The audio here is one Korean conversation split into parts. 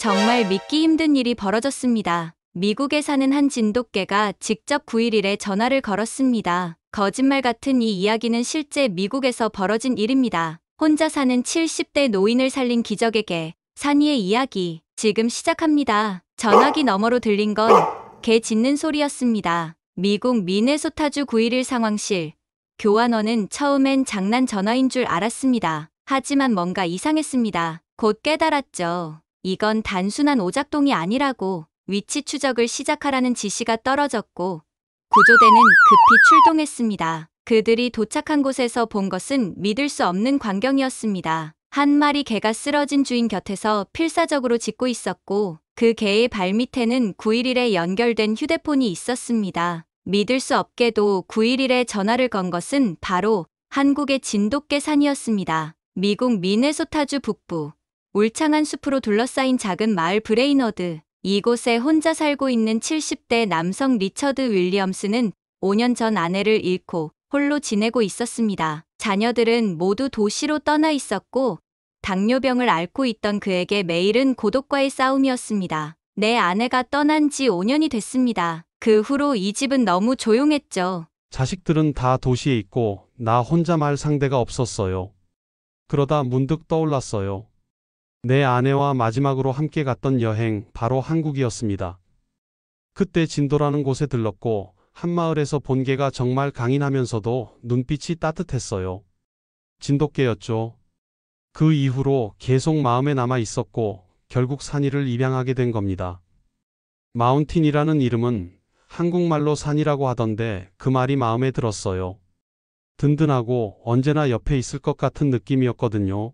정말 믿기 힘든 일이 벌어졌습니다. 미국에 사는 한 진돗개가 직접 911에 전화를 걸었습니다. 거짓말 같은 이 이야기는 실제 미국에서 벌어진 일입니다. 혼자 사는 70대 노인을 살린 기적의 개, 산이의 이야기, 지금 시작합니다. 전화기 너머로 들린 건 개 짖는 소리였습니다. 미국 미네소타주 911 상황실. 교환원은 처음엔 장난 전화인 줄 알았습니다. 하지만 뭔가 이상했습니다. 곧 깨달았죠. 이건 단순한 오작동이 아니라고. 위치 추적을 시작하라는 지시가 떨어졌고 구조대는 급히 출동했습니다. 그들이 도착한 곳에서 본 것은 믿을 수 없는 광경이었습니다. 한 마리 개가 쓰러진 주인 곁에서 필사적으로 짖고 있었고 그 개의 발밑에는 911에 연결된 휴대폰이 있었습니다. 믿을 수 없게도 911에 전화를 건 것은 바로 한국의 진돗개 산이었습니다. 미국 미네소타주 북부 울창한 숲으로 둘러싸인 작은 마을 브레이너드. 이곳에 혼자 살고 있는 70대 남성 리처드 윌리엄스는 5년 전 아내를 잃고 홀로 지내고 있었습니다. 자녀들은 모두 도시로 떠나 있었고 당뇨병을 앓고 있던 그에게 매일은 고독과의 싸움이었습니다. 내 아내가 떠난 지 5년이 됐습니다. 그 후로 이 집은 너무 조용했죠. 자식들은 다 도시에 있고 나 혼자 말 상대가 없었어요. 그러다 문득 떠올랐어요. 내 아내와 마지막으로 함께 갔던 여행 바로 한국이었습니다. 그때 진도라는 곳에 들렀고 한 마을에서 본 개가 정말 강인하면서도 눈빛이 따뜻했어요. 진돗개였죠. 그 이후로 계속 마음에 남아 있었고 결국 산이를 입양하게 된 겁니다. 마운틴이라는 이름은 한국말로 산이라고 하던데 그 말이 마음에 들었어요. 든든하고 언제나 옆에 있을 것 같은 느낌이었거든요.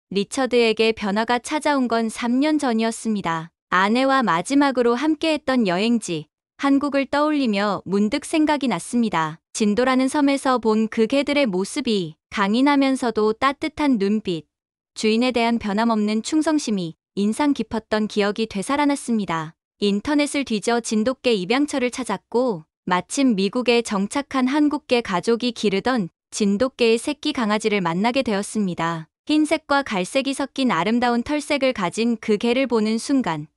리처드에게 변화가 찾아온 건 3년 전이었습니다. 아내와 마지막으로 함께했던 여행지, 한국을 떠올리며 문득 생각이 났습니다. 진도라는 섬에서 본 그 개들의 모습이 강인하면서도 따뜻한 눈빛, 주인에 대한 변함없는 충성심이 인상 깊었던 기억이 되살아났습니다. 인터넷을 뒤져 진돗개 입양처를 찾았고 마침 미국에 정착한 한국계 가족이 기르던 진돗개의 새끼 강아지를 만나게 되었습니다. 흰색과 갈색이 섞인 아름다운 털색을 가진 그 개를 보는 순간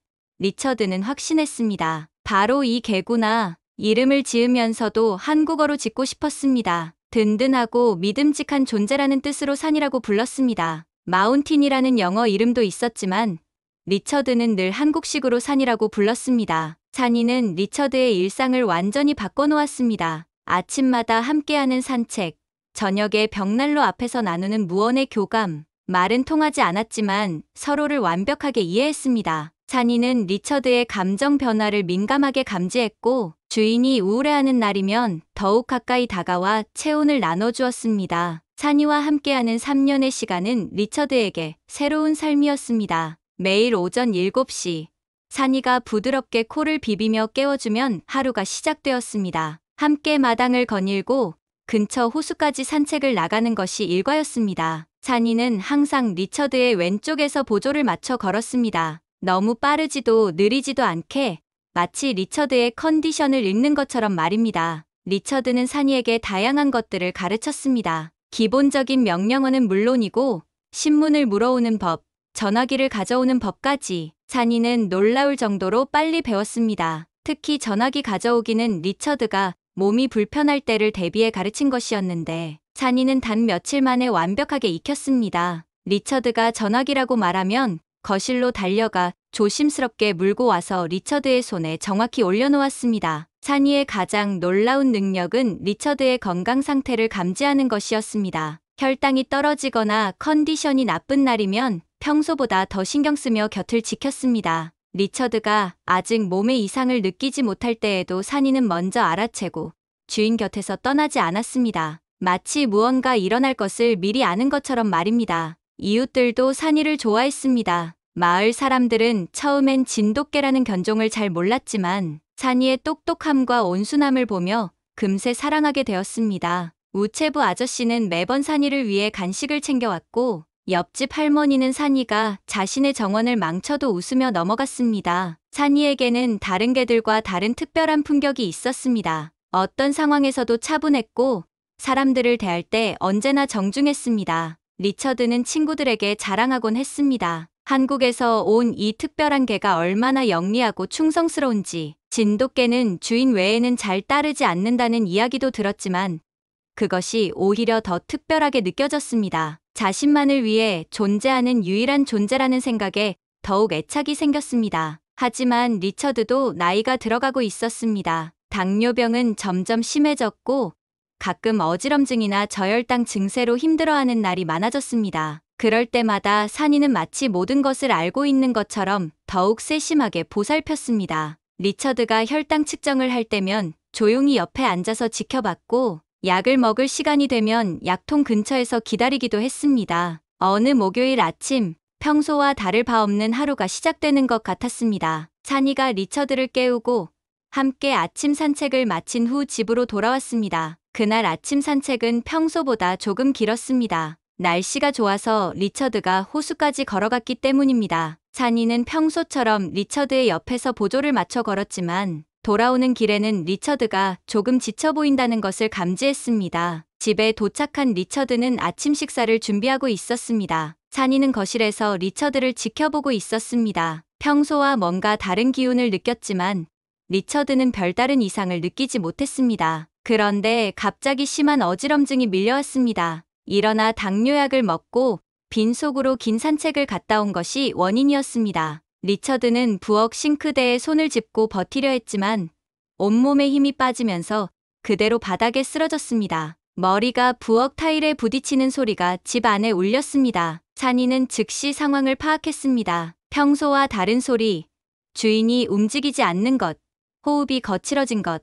리처드는 확신했습니다. 바로 이 개구나. 이름을 지으면서도 한국어로 짓고 싶었습니다. 든든하고 믿음직한 존재라는 뜻으로 산이라고 불렀습니다. 마운틴이라는 영어 이름도 있었지만 리처드는 늘 한국식으로 산이라고 불렀습니다. 산이는 리처드의 일상을 완전히 바꿔놓았습니다. 아침마다 함께하는 산책, 저녁에 벽난로 앞에서 나누는 무언의 교감, 말은 통하지 않았지만 서로를 완벽하게 이해했습니다. 산이는 리처드의 감정 변화를 민감하게 감지했고 주인이 우울해하는 날이면 더욱 가까이 다가와 체온을 나눠주었습니다. 산이와 함께하는 3년의 시간은 리처드에게 새로운 삶이었습니다. 매일 오전 7시, 산이가 부드럽게 코를 비비며 깨워주면 하루가 시작되었습니다. 함께 마당을 거닐고 근처 호수까지 산책을 나가는 것이 일과였습니다. 산이는 항상 리처드의 왼쪽에서 보조를 맞춰 걸었습니다. 너무 빠르지도 느리지도 않게 마치 리처드의 컨디션을 읽는 것처럼 말입니다. 리처드는 산이에게 다양한 것들을 가르쳤습니다. 기본적인 명령어는 물론이고 신문을 물어오는 법, 전화기를 가져오는 법까지 산이는 놀라울 정도로 빨리 배웠습니다. 특히 전화기 가져오기는 리처드가 몸이 불편할 때를 대비해 가르친 것이었는데 산이는 단 며칠 만에 완벽하게 익혔습니다. 리처드가 전화기라고 말하면 거실로 달려가 조심스럽게 물고 와서 리처드의 손에 정확히 올려놓았습니다. 산이의 가장 놀라운 능력은 리처드의 건강 상태를 감지하는 것이었습니다. 혈당이 떨어지거나 컨디션이 나쁜 날이면 평소보다 더 신경 쓰며 곁을 지켰습니다. 리처드가 아직 몸에 이상을 느끼지 못할 때에도 산이는 먼저 알아채고 주인 곁에서 떠나지 않았습니다. 마치 무언가 일어날 것을 미리 아는 것처럼 말입니다. 이웃들도 산이를 좋아했습니다. 마을 사람들은 처음엔 진돗개라는 견종을 잘 몰랐지만 산이의 똑똑함과 온순함을 보며 금세 사랑하게 되었습니다. 우체부 아저씨는 매번 산이를 위해 간식을 챙겨왔고 옆집 할머니는 산이가 자신의 정원을 망쳐도 웃으며 넘어갔습니다. 산이에게는 다른 개들과 다른 특별한 품격이 있었습니다. 어떤 상황에서도 차분했고 사람들을 대할 때 언제나 정중했습니다. 리처드는 친구들에게 자랑하곤 했습니다. 한국에서 온 이 특별한 개가 얼마나 영리하고 충성스러운지, 진돗개는 주인 외에는 잘 따르지 않는다는 이야기도 들었지만 그것이 오히려 더 특별하게 느껴졌습니다. 자신만을 위해 존재하는 유일한 존재라는 생각에 더욱 애착이 생겼습니다. 하지만 리처드도 나이가 들어가고 있었습니다. 당뇨병은 점점 심해졌고 가끔 어지럼증이나 저혈당 증세로 힘들어하는 날이 많아졌습니다. 그럴 때마다 산이는 마치 모든 것을 알고 있는 것처럼 더욱 세심하게 보살폈습니다. 리처드가 혈당 측정을 할 때면 조용히 옆에 앉아서 지켜봤고 약을 먹을 시간이 되면 약통 근처에서 기다리기도 했습니다. 어느 목요일 아침, 평소와 다를 바 없는 하루가 시작되는 것 같았습니다. 산이가 리처드를 깨우고 함께 아침 산책을 마친 후 집으로 돌아왔습니다. 그날 아침 산책은 평소보다 조금 길었습니다. 날씨가 좋아서 리처드가 호수까지 걸어갔기 때문입니다. 산이는 평소처럼 리처드의 옆에서 보조를 맞춰 걸었지만 돌아오는 길에는 리처드가 조금 지쳐 보인다는 것을 감지했습니다. 집에 도착한 리처드는 아침 식사를 준비하고 있었습니다. 산이는 거실에서 리처드를 지켜보고 있었습니다. 평소와 뭔가 다른 기운을 느꼈지만 리처드는 별다른 이상을 느끼지 못했습니다. 그런데 갑자기 심한 어지럼증이 밀려왔습니다. 일어나 당뇨약을 먹고 빈속으로 긴 산책을 갔다 온 것이 원인이었습니다. 리처드는 부엌 싱크대에 손을 짚고 버티려 했지만 온몸에 힘이 빠지면서 그대로 바닥에 쓰러졌습니다. 머리가 부엌 타일에 부딪히는 소리가 집 안에 울렸습니다. 산이는 즉시 상황을 파악했습니다. 평소와 다른 소리, 주인이 움직이지 않는 것, 호흡이 거칠어진 것,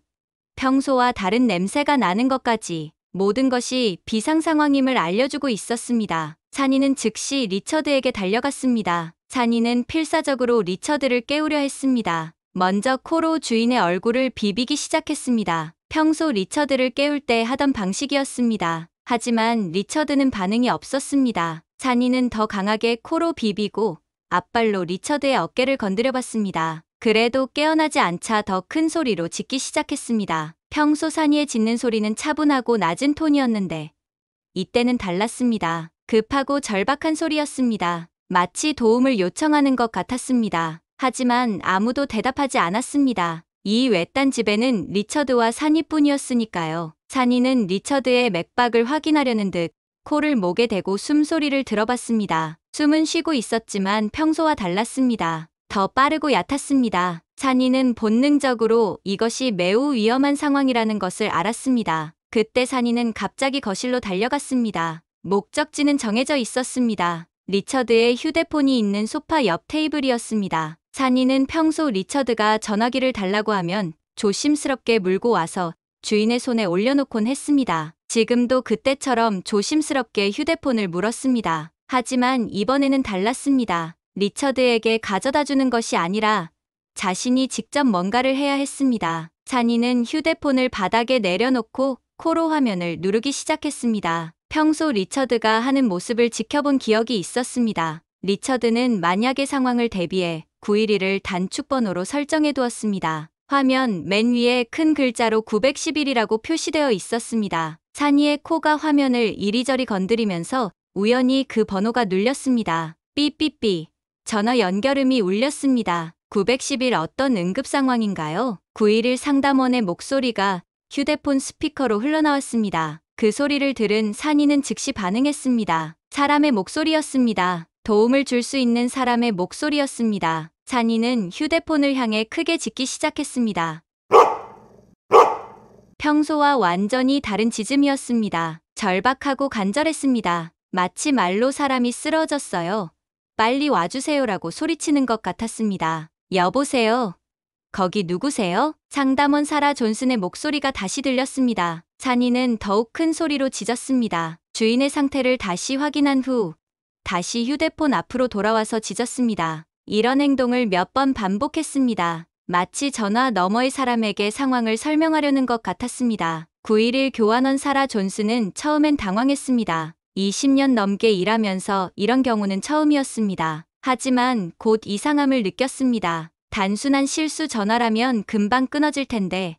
평소와 다른 냄새가 나는 것까지 모든 것이 비상 상황임을 알려주고 있었습니다. 산이는 즉시 리처드에게 달려갔습니다. 산이는 필사적으로 리처드를 깨우려 했습니다. 먼저 코로 주인의 얼굴을 비비기 시작했습니다. 평소 리처드를 깨울 때 하던 방식이었습니다. 하지만 리처드는 반응이 없었습니다. 산이는 더 강하게 코로 비비고 앞발로 리처드의 어깨를 건드려 봤습니다. 그래도 깨어나지 않자 더 큰 소리로 짖기 시작했습니다. 평소 산이의 짖는 소리는 차분하고 낮은 톤이었는데 이때는 달랐습니다. 급하고 절박한 소리였습니다. 마치 도움을 요청하는 것 같았습니다. 하지만 아무도 대답하지 않았습니다. 이 외딴 집에는 리처드와 산이뿐이었으니까요. 산이는 리처드의 맥박을 확인하려는 듯 코를 목에 대고 숨소리를 들어봤습니다. 숨은 쉬고 있었지만 평소와 달랐습니다. 더 빠르고 얕았습니다. 산이는 본능적으로 이것이 매우 위험한 상황이라는 것을 알았습니다. 그때 산이는 갑자기 거실로 달려갔습니다. 목적지는 정해져 있었습니다. 리처드의 휴대폰이 있는 소파 옆 테이블이었습니다. 산이는 평소 리처드가 전화기를 달라고 하면 조심스럽게 물고 와서 주인의 손에 올려놓곤 했습니다. 지금도 그때처럼 조심스럽게 휴대폰을 물었습니다. 하지만 이번에는 달랐습니다. 리처드에게 가져다 주는 것이 아니라 자신이 직접 뭔가를 해야 했습니다. 산이는 휴대폰을 바닥에 내려놓고 코로 화면을 누르기 시작했습니다. 평소 리처드가 하는 모습을 지켜본 기억이 있었습니다. 리처드는 만약의 상황을 대비해 911을 단축번호로 설정해 두었습니다. 화면 맨 위에 큰 글자로 911이라고 표시되어 있었습니다. 산이의 코가 화면을 이리저리 건드리면서 우연히 그 번호가 눌렸습니다. 삐삐삐. 전화 연결음이 울렸습니다. 911 어떤 응급 상황인가요? 911 상담원의 목소리가 휴대폰 스피커로 흘러나왔습니다. 그 소리를 들은 산이는 즉시 반응했습니다. 사람의 목소리였습니다. 도움을 줄 수 있는 사람의 목소리였습니다. 산이는 휴대폰을 향해 크게 짖기 시작했습니다. 평소와 완전히 다른 짖음이었습니다. 절박하고 간절했습니다. 마치 말로 사람이 쓰러졌어요. 빨리 와주세요라고 소리치는 것 같았습니다. 여보세요? 거기 누구세요? 상담원 사라 존슨의 목소리가 다시 들렸습니다. 산이는 더욱 큰 소리로 짖었습니다. 주인의 상태를 다시 확인한 후 다시 휴대폰 앞으로 돌아와서 짖었습니다. 이런 행동을 몇 번 반복했습니다. 마치 전화 너머의 사람에게 상황을 설명하려는 것 같았습니다. 911 교환원 사라 존슨은 처음엔 당황했습니다. 20년 넘게 일하면서 이런 경우는 처음이었습니다. 하지만 곧 이상함을 느꼈습니다. 단순한 실수 전화라면 금방 끊어질 텐데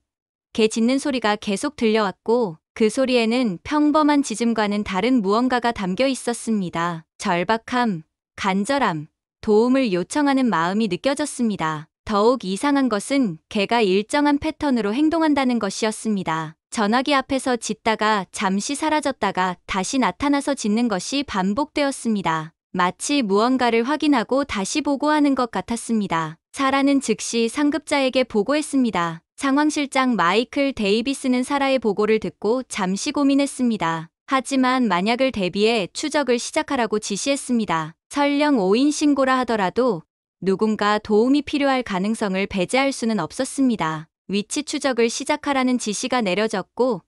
개 짖는 소리가 계속 들려왔고 그 소리에는 평범한 짖음과는 다른 무언가가 담겨 있었습니다. 절박함, 간절함, 도움을 요청하는 마음이 느껴졌습니다. 더욱 이상한 것은 개가 일정한 패턴으로 행동한다는 것이었습니다. 전화기 앞에서 짖다가 잠시 사라졌다가 다시 나타나서 짖는 것이 반복되었습니다. 마치 무언가를 확인하고 다시 보고하는 것 같았습니다. 사라는 즉시 상급자에게 보고했습니다. 상황실장 마이클 데이비스는 사라의 보고를 듣고 잠시 고민했습니다. 하지만 만약을 대비해 추적을 시작하라고 지시했습니다. 설령 5인 신고라 하더라도 누군가 도움이 필요할 가능성을 배제할 수는 없었습니다. 위치 추적을 시작하라는 지시가 내려졌고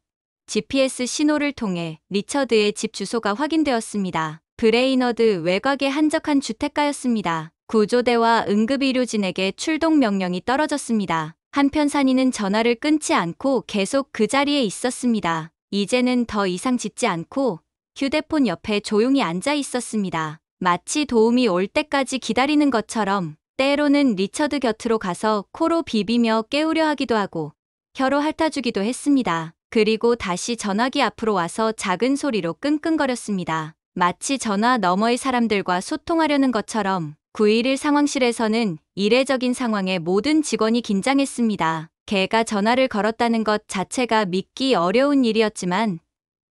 GPS 신호를 통해 리처드의 집 주소가 확인되었습니다. 브레이너드 외곽의 한적한 주택가였습니다. 구조대와 응급의료진에게 출동 명령이 떨어졌습니다. 한편 산이는 전화를 끊지 않고 계속 그 자리에 있었습니다. 이제는 더 이상 짖지 않고 휴대폰 옆에 조용히 앉아 있었습니다. 마치 도움이 올 때까지 기다리는 것처럼 때로는 리처드 곁으로 가서 코로 비비며 깨우려 하기도 하고 혀로 핥아주기도 했습니다. 그리고 다시 전화기 앞으로 와서 작은 소리로 끙끙거렸습니다. 마치 전화 너머의 사람들과 소통하려는 것처럼 911 상황실에서는 이례적인 상황에 모든 직원이 긴장했습니다. 개가 전화를 걸었다는 것 자체가 믿기 어려운 일이었지만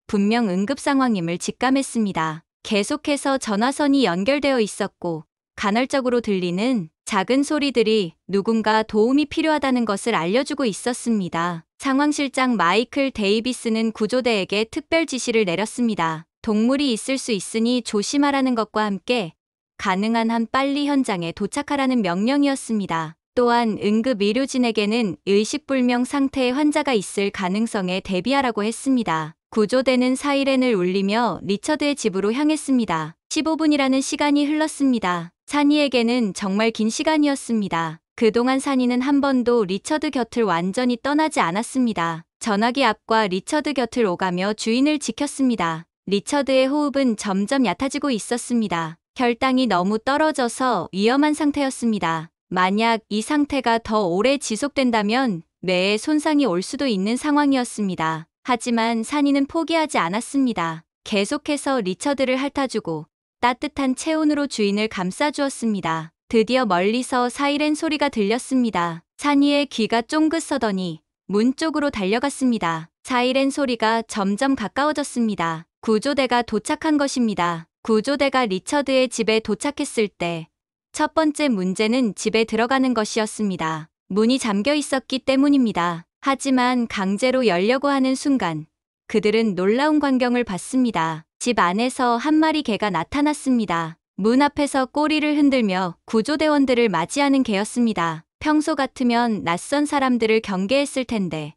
분명 응급 상황임을 직감했습니다. 계속해서 전화선이 연결되어 있었고 간헐적으로 들리는 작은 소리들이 누군가 도움이 필요하다는 것을 알려주고 있었습니다. 상황실장 마이클 데이비스는 구조대에게 특별 지시를 내렸습니다. 동물이 있을 수 있으니 조심하라는 것과 함께 가능한 한 빨리 현장에 도착하라는 명령이었습니다. 또한 응급의료진에게는 의식불명 상태의 환자가 있을 가능성에 대비하라고 했습니다. 구조대는 사이렌을 울리며 리처드의 집으로 향했습니다. 15분이라는 시간이 흘렀습니다. 산이에게는 정말 긴 시간이었습니다. 그동안 산이는 한 번도 리처드 곁을 완전히 떠나지 않았습니다. 전화기 앞과 리처드 곁을 오가며 주인을 지켰습니다. 리처드의 호흡은 점점 얕아지고 있었습니다. 혈당이 너무 떨어져서 위험한 상태였습니다. 만약 이 상태가 더 오래 지속된다면 뇌에 손상이 올 수도 있는 상황이었습니다. 하지만 산이는 포기하지 않았습니다. 계속해서 리처드를 핥아주고 따뜻한 체온으로 주인을 감싸주었습니다. 드디어 멀리서 사이렌 소리가 들렸습니다. 산이의 귀가 쫑긋 서더니 문 쪽으로 달려갔습니다. 사이렌 소리가 점점 가까워졌습니다. 구조대가 도착한 것입니다. 구조대가 리처드의 집에 도착했을 때 첫 번째 문제는 집에 들어가는 것이었습니다. 문이 잠겨 있었기 때문입니다. 하지만 강제로 열려고 하는 순간 그들은 놀라운 광경을 봤습니다. 집 안에서 한 마리 개가 나타났습니다. 문 앞에서 꼬리를 흔들며 구조대원들을 맞이하는 개였습니다. 평소 같으면 낯선 사람들을 경계했을 텐데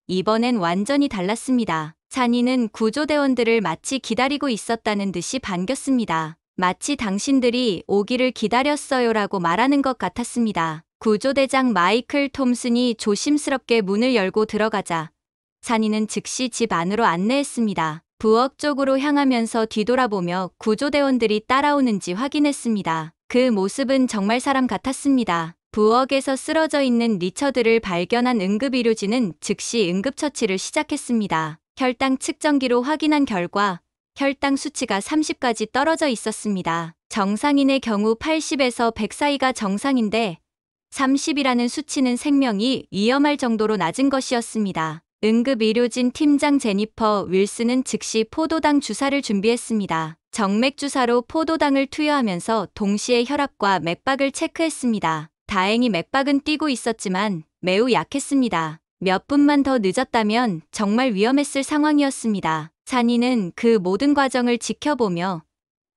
이번엔 완전히 달랐습니다. 산이는 구조대원들을 마치 기다리고 있었다는 듯이 반겼습니다. 마치 당신들이 오기를 기다렸어요라고 말하는 것 같았습니다. 구조대장 마이클 톰슨이 조심스럽게 문을 열고 들어가자 산이는 즉시 집 안으로 안내했습니다. 부엌 쪽으로 향하면서 뒤돌아보며 구조대원들이 따라오는지 확인했습니다. 그 모습은 정말 사람 같았습니다. 부엌에서 쓰러져 있는 리처드를 발견한 응급의료진은 즉시 응급처치를 시작했습니다. 혈당 측정기로 확인한 결과 혈당 수치가 30까지 떨어져 있었습니다. 정상인의 경우 80에서 100 사이가 정상인데 30이라는 수치는 생명이 위험할 정도로 낮은 것이었습니다. 응급의료진 팀장 제니퍼 윌슨은 즉시 포도당 주사를 준비했습니다. 정맥주사로 포도당을 투여하면서 동시에 혈압과 맥박을 체크했습니다. 다행히 맥박은 뛰고 있었지만 매우 약했습니다. 몇 분만 더 늦었다면 정말 위험했을 상황이었습니다. 산이는 그 모든 과정을 지켜보며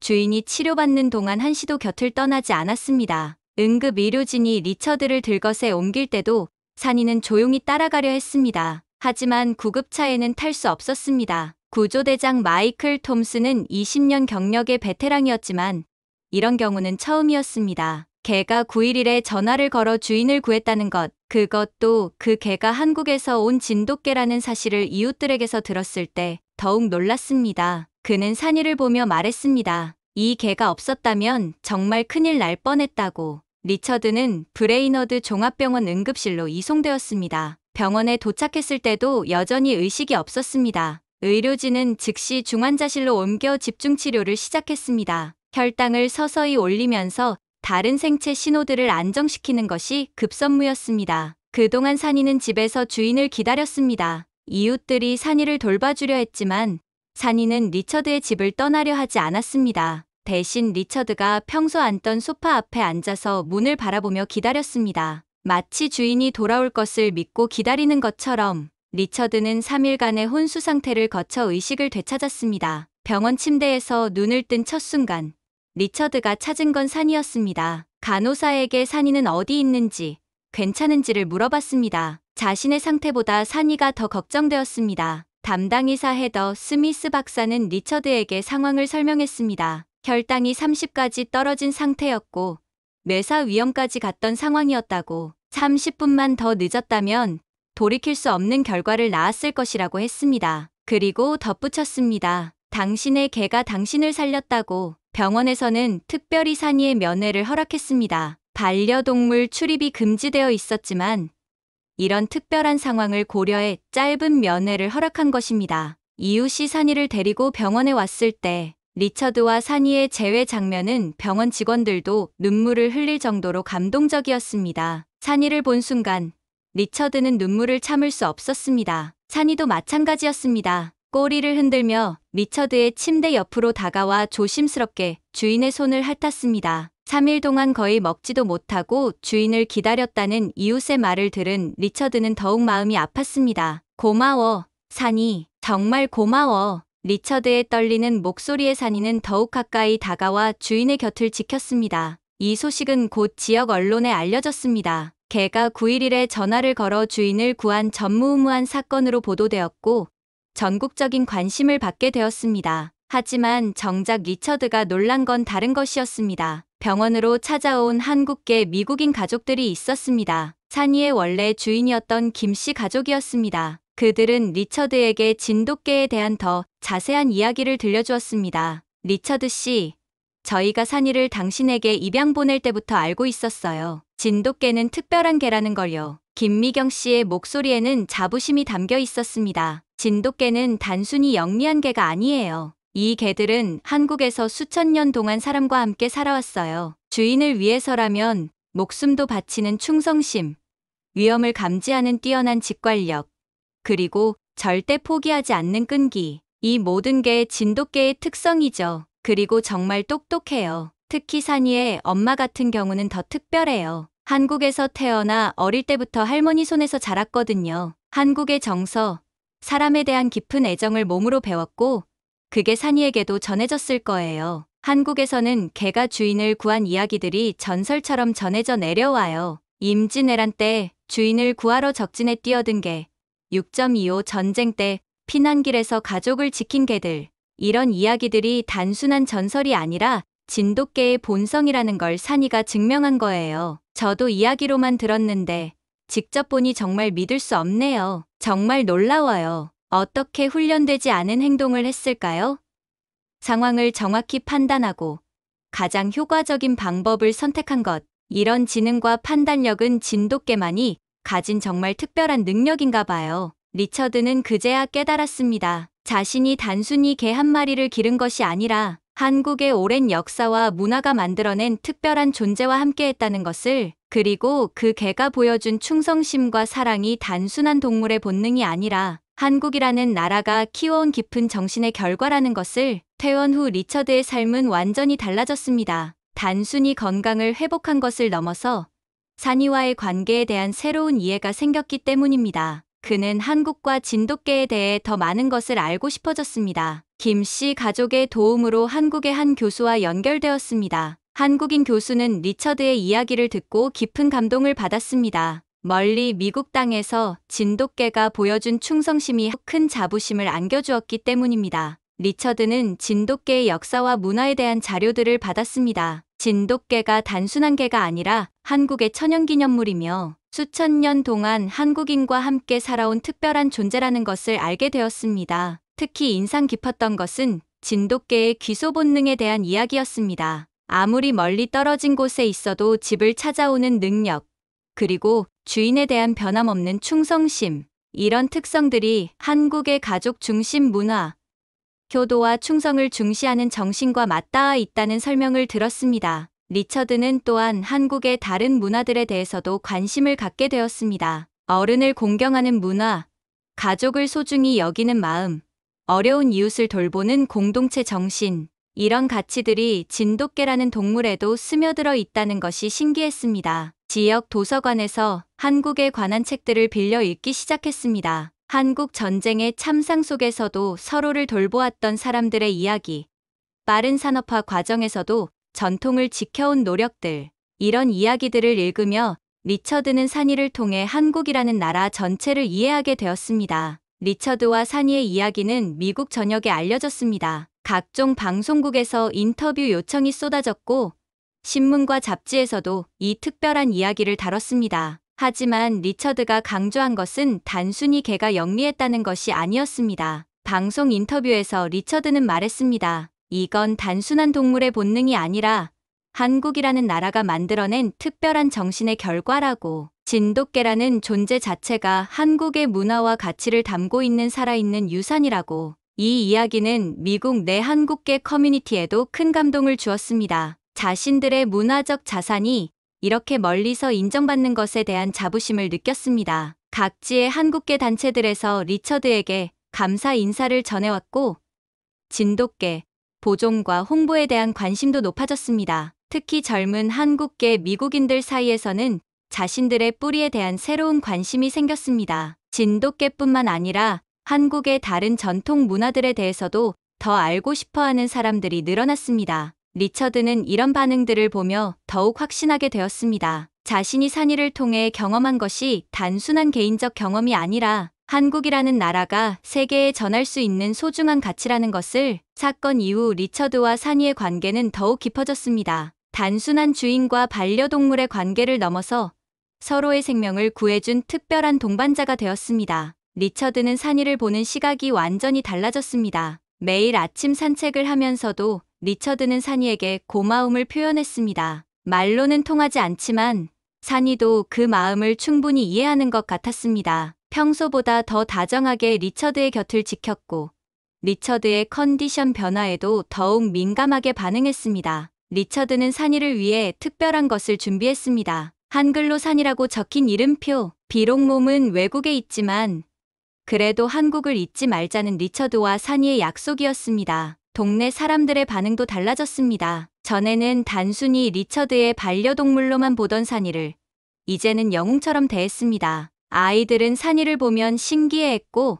주인이 치료받는 동안 한시도 곁을 떠나지 않았습니다. 응급의료진이 리처드를 들것에 옮길 때도 산이는 조용히 따라가려 했습니다. 하지만 구급차에는 탈 수 없었습니다. 구조대장 마이클 톰슨은 20년 경력의 베테랑이었지만 이런 경우는 처음이었습니다. 개가 911에 전화를 걸어 주인을 구했다는 것, 그것도 그 개가 한국에서 온 진돗개라는 사실을 이웃들에게서 들었을 때 더욱 놀랐습니다. 그는 산이를 보며 말했습니다. 이 개가 없었다면 정말 큰일 날 뻔했다고. 리처드는 브레이너드 종합병원 응급실로 이송되었습니다. 병원에 도착했을 때도 여전히 의식이 없었습니다. 의료진은 즉시 중환자실로 옮겨 집중치료를 시작했습니다. 혈당을 서서히 올리면서 다른 생체 신호들을 안정시키는 것이 급선무였습니다. 그동안 산이는 집에서 주인을 기다렸습니다. 이웃들이 산이를 돌봐주려 했지만 산이는 리처드의 집을 떠나려 하지 않았습니다. 대신 리처드가 평소 앉던 소파 앞에 앉아서 문을 바라보며 기다렸습니다. 마치 주인이 돌아올 것을 믿고 기다리는 것처럼 리처드는 3일간의 혼수 상태를 거쳐 의식을 되찾았습니다. 병원 침대에서 눈을 뜬 첫 순간 리처드가 찾은 건 산이었습니다. 간호사에게 산이는 어디 있는지 괜찮은지를 물어봤습니다. 자신의 상태보다 산이가 더 걱정되었습니다. 담당의사 헤더 스미스 박사는 리처드에게 상황을 설명했습니다. 혈당이 30까지 떨어진 상태였고 뇌사 위험까지 갔던 상황이었다고, 30분만 더 늦었다면 돌이킬 수 없는 결과를 낳았을 것이라고 했습니다. 그리고 덧붙였습니다. 당신의 개가 당신을 살렸다고. 병원에서는 특별히 산이의 면회를 허락했습니다. 반려동물 출입이 금지되어 있었지만 이런 특별한 상황을 고려해 짧은 면회를 허락한 것입니다. 이웃이 산이를 데리고 병원에 왔을 때 리처드와 산이의 재회 장면은 병원 직원들도 눈물을 흘릴 정도로 감동적이었습니다. 산이를 본 순간 리처드는 눈물을 참을 수 없었습니다. 산이도 마찬가지였습니다. 꼬리를 흔들며 리처드의 침대 옆으로 다가와 조심스럽게 주인의 손을 핥았습니다. 3일 동안 거의 먹지도 못하고 주인을 기다렸다는 이웃의 말을 들은 리처드는 더욱 마음이 아팠습니다. 고마워, 산이. 정말 고마워. 리처드의 떨리는 목소리에 산이는 더욱 가까이 다가와 주인의 곁을 지켰습니다. 이 소식은 곧 지역 언론에 알려졌습니다. 개가 9일 전화를 걸어 주인을 구한 전무후무한 사건으로 보도되었고 전국적인 관심을 받게 되었습니다. 하지만 정작 리처드가 놀란 건 다른 것이었습니다. 병원으로 찾아온 한국계 미국인 가족들이 있었습니다. 산이의 원래 주인이었던 김씨 가족이었습니다. 그들은 리처드에게 진돗개에 대한 더 자세한 이야기를 들려주었습니다. 리처드 씨, 저희가 산이를 당신에게 입양 보낼 때부터 알고 있었어요. 진돗개는 특별한 개라는 걸요. 김미경 씨의 목소리에는 자부심이 담겨 있었습니다. 진돗개는 단순히 영리한 개가 아니에요. 이 개들은 한국에서 수천 년 동안 사람과 함께 살아왔어요. 주인을 위해서라면 목숨도 바치는 충성심, 위험을 감지하는 뛰어난 직관력, 그리고 절대 포기하지 않는 끈기. 이 모든 게 진돗개의 특성이죠. 그리고 정말 똑똑해요. 특히 산이의 엄마 같은 경우는 더 특별해요. 한국에서 태어나 어릴 때부터 할머니 손에서 자랐거든요. 한국의 정서, 사람에 대한 깊은 애정을 몸으로 배웠고 그게 산이에게도 전해졌을 거예요. 한국에서는 개가 주인을 구한 이야기들이 전설처럼 전해져 내려와요. 임진왜란 때 주인을 구하러 적진에 뛰어든 개, 6.25 전쟁 때 피난길에서 가족을 지킨 개들, 이런 이야기들이 단순한 전설이 아니라 진돗개의 본성이라는 걸 산이가 증명한 거예요. 저도 이야기로만 들었는데 직접 보니 정말 믿을 수 없네요. 정말 놀라워요. 어떻게 훈련되지 않은 행동을 했을까요? 상황을 정확히 판단하고 가장 효과적인 방법을 선택한 것. 이런 지능과 판단력은 진돗개만이 가진 정말 특별한 능력인가 봐요. 리처드는 그제야 깨달았습니다. 자신이 단순히 개 한 마리를 기른 것이 아니라 한국의 오랜 역사와 문화가 만들어낸 특별한 존재와 함께했다는 것을, 그리고 그 개가 보여준 충성심과 사랑이 단순한 동물의 본능이 아니라 한국이라는 나라가 키워온 깊은 정신의 결과라는 것을. 퇴원 후 리처드의 삶은 완전히 달라졌습니다. 단순히 건강을 회복한 것을 넘어서 산이와의 관계에 대한 새로운 이해가 생겼기 때문입니다. 그는 한국과 진돗개에 대해 더 많은 것을 알고 싶어졌습니다. 김씨 가족의 도움으로 한국의 한 교수와 연결되었습니다. 한국인 교수는 리처드의 이야기를 듣고 깊은 감동을 받았습니다. 멀리 미국 땅에서 진돗개가 보여준 충성심이 큰 자부심을 안겨주었기 때문입니다. 리처드는 진돗개의 역사와 문화에 대한 자료들을 받았습니다. 진돗개가 단순한 개가 아니라 한국의 천연기념물이며 수천 년 동안 한국인과 함께 살아온 특별한 존재라는 것을 알게 되었습니다. 특히 인상 깊었던 것은 진돗개의 귀소 본능에 대한 이야기였습니다. 아무리 멀리 떨어진 곳에 있어도 집을 찾아오는 능력, 그리고 주인에 대한 변함없는 충성심, 이런 특성들이 한국의 가족 중심 문화, 효도와 충성을 중시하는 정신과 맞닿아 있다는 설명을 들었습니다. 리처드는 또한 한국의 다른 문화들에 대해서도 관심을 갖게 되었습니다. 어른을 공경하는 문화, 가족을 소중히 여기는 마음, 어려운 이웃을 돌보는 공동체 정신, 이런 가치들이 진돗개라는 동물에도 스며들어 있다는 것이 신기했습니다. 지역 도서관에서 한국에 관한 책들을 빌려 읽기 시작했습니다. 한국 전쟁의 참상 속에서도 서로를 돌보았던 사람들의 이야기, 빠른 산업화 과정에서도 전통을 지켜온 노력들, 이런 이야기들을 읽으며 리처드는 산이를 통해 한국이라는 나라 전체를 이해하게 되었습니다. 리처드와 산이의 이야기는 미국 전역에 알려졌습니다. 각종 방송국에서 인터뷰 요청이 쏟아졌고 신문과 잡지에서도 이 특별한 이야기를 다뤘습니다. 하지만 리처드가 강조한 것은 단순히 개가 영리했다는 것이 아니었습니다. 방송 인터뷰에서 리처드는 말했습니다. 이건 단순한 동물의 본능이 아니라 한국이라는 나라가 만들어낸 특별한 정신의 결과라고. 진돗개라는 존재 자체가 한국의 문화와 가치를 담고 있는 살아있는 유산이라고. 이 이야기는 미국 내 한국계 커뮤니티에도 큰 감동을 주었습니다. 자신들의 문화적 자산이 이렇게 멀리서 인정받는 것에 대한 자부심을 느꼈습니다. 각지의 한국계 단체들에서 리처드에게 감사 인사를 전해왔고 진돗개, 보존과 홍보에 대한 관심도 높아졌습니다. 특히 젊은 한국계 미국인들 사이에서는 자신들의 뿌리에 대한 새로운 관심이 생겼습니다. 진돗개뿐만 아니라 한국의 다른 전통 문화들에 대해서도 더 알고 싶어하는 사람들이 늘어났습니다. 리처드는 이런 반응들을 보며 더욱 확신하게 되었습니다. 자신이 산이를 통해 경험한 것이 단순한 개인적 경험이 아니라 한국이라는 나라가 세계에 전할 수 있는 소중한 가치라는 것을. 사건 이후 리처드와 산이의 관계는 더욱 깊어졌습니다. 단순한 주인과 반려동물의 관계를 넘어서 서로의 생명을 구해준 특별한 동반자가 되었습니다. 리처드는 산이를 보는 시각이 완전히 달라졌습니다. 매일 아침 산책을 하면서도 리처드는 산이에게 고마움을 표현했습니다. 말로는 통하지 않지만 산이도 그 마음을 충분히 이해하는 것 같았습니다. 평소보다 더 다정하게 리처드의 곁을 지켰고 리처드의 컨디션 변화에도 더욱 민감하게 반응했습니다. 리처드는 산이를 위해 특별한 것을 준비했습니다. 한글로 산이라고 적힌 이름표. 비록 몸은 외국에 있지만 그래도 한국을 잊지 말자는 리처드와 산이의 약속이었습니다. 동네 사람들의 반응도 달라졌습니다. 전에는 단순히 리처드의 반려동물로만 보던 산이를 이제는 영웅처럼 대했습니다. 아이들은 산이를 보면 신기해했고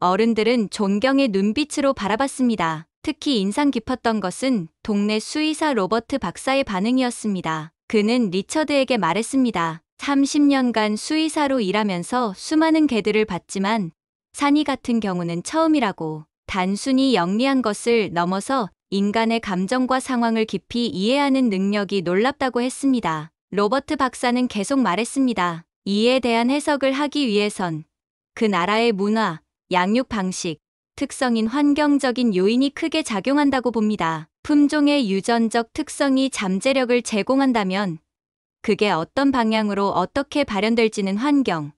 어른들은 존경의 눈빛으로 바라봤습니다. 특히 인상 깊었던 것은 동네 수의사 로버트 박사의 반응이었습니다. 그는 리처드에게 말했습니다. 30년간 수의사로 일하면서 수많은 개들을 봤지만 산이 같은 경우는 처음이라고. 단순히 영리한 것을 넘어서 인간의 감정과 상황을 깊이 이해하는 능력이 놀랍다고 했습니다. 로버트 박사는 계속 말했습니다. 이에 대한 해석을 하기 위해선 그 나라의 문화, 양육 방식, 특성인 환경적인 요인이 크게 작용한다고 봅니다. 품종의 유전적 특성이 잠재력을 제공한다면 그게 어떤 방향으로 어떻게 발현될지는 환경,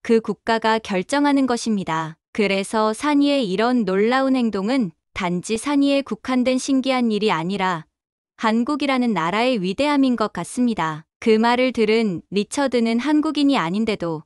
그 국가가 결정하는 것입니다. 그래서 산이의 이런 놀라운 행동은 단지 산이에 국한된 신기한 일이 아니라 한국이라는 나라의 위대함인 것 같습니다. 그 말을 들은 리처드는 한국인이 아닌데도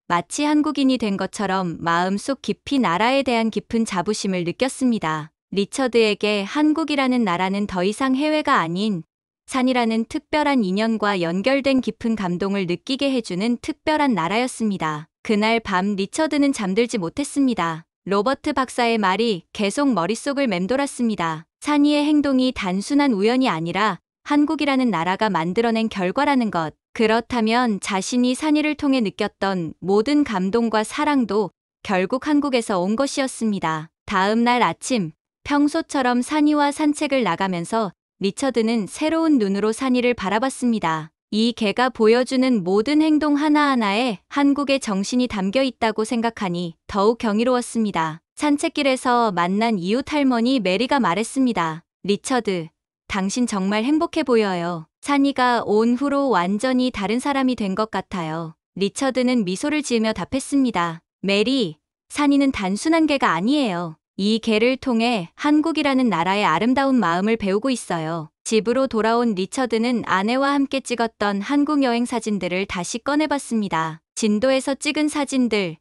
마치 한국인이 된 것처럼 마음속 깊이 나라에 대한 깊은 자부심을 느꼈습니다. 리처드에게 한국이라는 나라는 더 이상 해외가 아닌 산이라는 특별한 인연과 연결된 깊은 감동을 느끼게 해주는 특별한 나라였습니다. 그날 밤 리처드는 잠들지 못했습니다. 로버트 박사의 말이 계속 머릿속을 맴돌았습니다. 산이의 행동이 단순한 우연이 아니라 한국이라는 나라가 만들어낸 결과라는 것. 그렇다면 자신이 산이를 통해 느꼈던 모든 감동과 사랑도 결국 한국에서 온 것이었습니다. 다음 날 아침, 평소처럼 산이와 산책을 나가면서 리처드는 새로운 눈으로 산이를 바라봤습니다. 이 개가 보여주는 모든 행동 하나하나에 한국의 정신이 담겨 있다고 생각하니 더욱 경이로웠습니다. 산책길에서 만난 이웃 할머니 메리가 말했습니다. 리처드, 당신 정말 행복해 보여요. 산이가 온 후로 완전히 다른 사람이 된 것 같아요. 리처드는 미소를 지으며 답했습니다. 메리, 산이는 단순한 개가 아니에요. 이 개를 통해 한국이라는 나라의 아름다운 마음을 배우고 있어요. 집으로 돌아온 리처드는 아내와 함께 찍었던 한국 여행 사진들을 다시 꺼내봤습니다. 진도에서 찍은 사진들,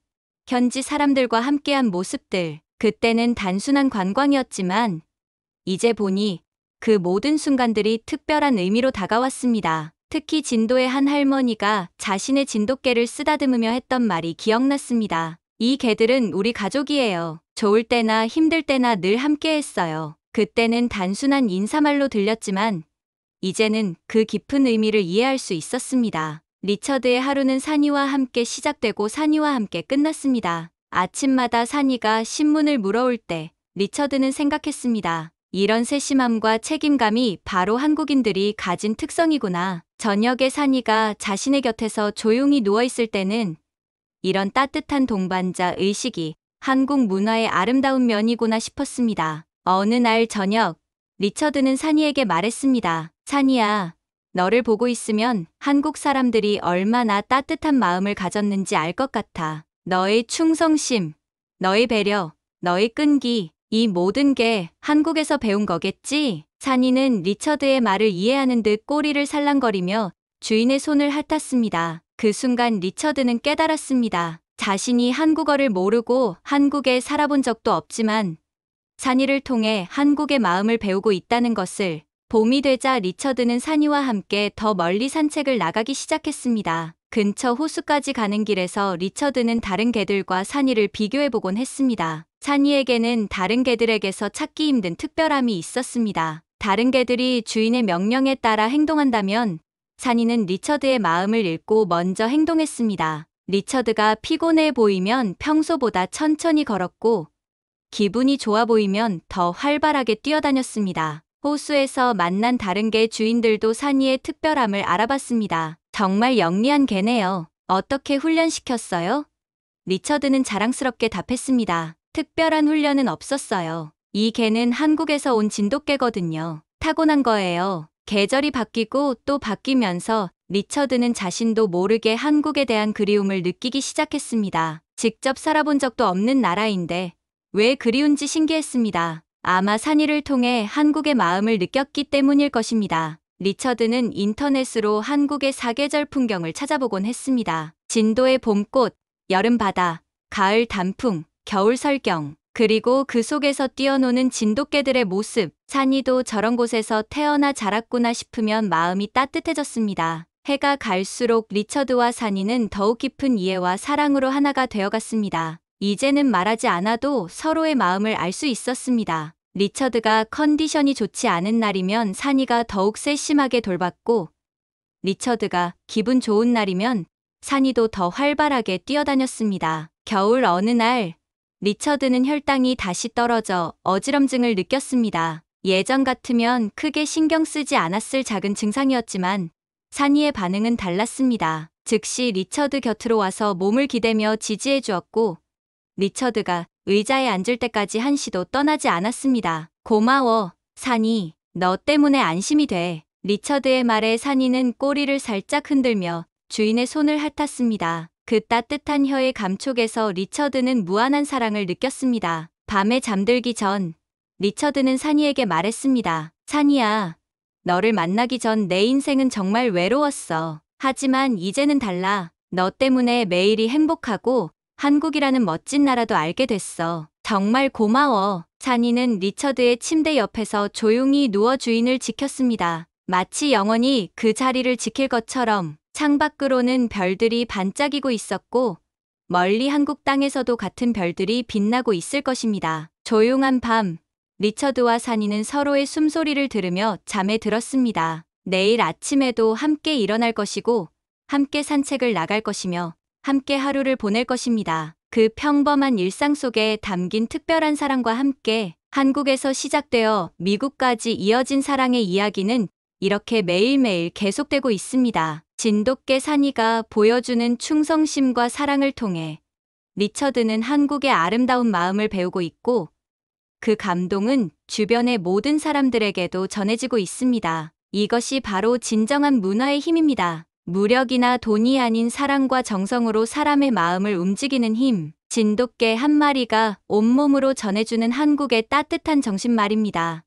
현지 사람들과 함께한 모습들, 그때는 단순한 관광이었지만 이제 보니 그 모든 순간들이 특별한 의미로 다가왔습니다. 특히 진도의 한 할머니가 자신의 진돗개를 쓰다듬으며 했던 말이 기억났습니다. 이 개들은 우리 가족이에요. 좋을 때나 힘들 때나 늘 함께 했어요. 그때는 단순한 인사말로 들렸지만 이제는 그 깊은 의미를 이해할 수 있었습니다. 리처드의 하루는 사니와 함께 시작되고 사니와 함께 끝났습니다. 아침마다 사니가 신문을 물어올 때 리처드는 생각했습니다. 이런 세심함과 책임감이 바로 한국인들이 가진 특성이구나. 저녁에 사니가 자신의 곁에서 조용히 누워있을 때는 이런 따뜻한 동반자 의식이 한국 문화의 아름다운 면이구나 싶었습니다. 어느 날 저녁, 리처드는 사니에게 말했습니다. 사니야, 너를 보고 있으면 한국 사람들이 얼마나 따뜻한 마음을 가졌는지 알 것 같아. 너의 충성심, 너의 배려, 너의 끈기, 이 모든 게 한국에서 배운 거겠지? 사니는 리처드의 말을 이해하는 듯 꼬리를 살랑거리며 주인의 손을 핥았습니다. 그 순간 리처드는 깨달았습니다. 자신이 한국어를 모르고 한국에 살아본 적도 없지만 사니를 통해 한국의 마음을 배우고 있다는 것을. 봄이 되자 리처드는 사니와 함께 더 멀리 산책을 나가기 시작했습니다. 근처 호수까지 가는 길에서 리처드는 다른 개들과 사니를 비교해보곤 했습니다. 사니에게는 다른 개들에게서 찾기 힘든 특별함이 있었습니다. 다른 개들이 주인의 명령에 따라 행동한다면 사니는 리처드의 마음을 읽고 먼저 행동했습니다. 리처드가 피곤해 보이면 평소보다 천천히 걸었고 기분이 좋아 보이면 더 활발하게 뛰어다녔습니다. 호수에서 만난 다른 개 주인들도 사니의 특별함을 알아봤습니다. 정말 영리한 개네요. 어떻게 훈련시켰어요? 리처드는 자랑스럽게 답했습니다. 특별한 훈련은 없었어요. 이 개는 한국에서 온 진돗개거든요. 타고난 거예요. 계절이 바뀌고 또 바뀌면서 리처드는 자신도 모르게 한국에 대한 그리움을 느끼기 시작했습니다. 직접 살아본 적도 없는 나라인데 왜 그리운지 신기했습니다. 아마 사니를 통해 한국의 마음을 느꼈기 때문일 것입니다. 리처드는 인터넷으로 한국의 사계절 풍경을 찾아보곤 했습니다. 진도의 봄꽃, 여름 바다, 가을 단풍, 겨울 설경, 그리고 그 속에서 뛰어노는 진돗개들의 모습. 사니도 저런 곳에서 태어나 자랐구나 싶으면 마음이 따뜻해졌습니다. 해가 갈수록 리처드와 사니는 더욱 깊은 이해와 사랑으로 하나가 되어갔습니다. 이제는 말하지 않아도 서로의 마음을 알 수 있었습니다. 리처드가 컨디션이 좋지 않은 날이면 사니가 더욱 세심하게 돌봤고 리처드가 기분 좋은 날이면 사니도 더 활발하게 뛰어다녔습니다. 겨울 어느 날 리처드는 혈당이 다시 떨어져 어지럼증을 느꼈습니다. 예전 같으면 크게 신경 쓰지 않았을 작은 증상이었지만 사니의 반응은 달랐습니다. 즉시 리처드 곁으로 와서 몸을 기대며 지지해 주었고 리처드가 의자에 앉을 때까지 한시도 떠나지 않았습니다. 고마워, 사니. 너 때문에 안심이 돼. 리처드의 말에 사니는 꼬리를 살짝 흔들며 주인의 손을 핥았습니다. 그 따뜻한 혀의 감촉에서 리처드는 무한한 사랑을 느꼈습니다. 밤에 잠들기 전 리처드는 사니에게 말했습니다. 사니야, 너를 만나기 전 내 인생은 정말 외로웠어. 하지만 이제는 달라. 너 때문에 매일이 행복하고 한국이라는 멋진 나라도 알게 됐어. 정말 고마워. 사니는 리처드의 침대 옆에서 조용히 누워 주인을 지켰습니다. 마치 영원히 그 자리를 지킬 것처럼. 창밖으로는 별들이 반짝이고 있었고 멀리 한국 땅에서도 같은 별들이 빛나고 있을 것입니다. 조용한 밤, 리처드와 사니는 서로의 숨소리를 들으며 잠에 들었습니다. 내일 아침에도 함께 일어날 것이고 함께 산책을 나갈 것이며 함께 하루를 보낼 것입니다. 그 평범한 일상 속에 담긴 특별한 사랑과 함께 한국에서 시작되어 미국까지 이어진 사랑의 이야기는 이렇게 매일매일 계속되고 있습니다. 진돗개 사니가 보여주는 충성심과 사랑을 통해 리처드는 한국의 아름다운 마음을 배우고 있고 그 감동은 주변의 모든 사람들에게도 전해지고 있습니다. 이것이 바로 진정한 문화의 힘입니다. 무력이나 돈이 아닌 사랑과 정성으로 사람의 마음을 움직이는 힘. 진돗개 한 마리가 온몸으로 전해주는 한국의 따뜻한 정신 말입니다.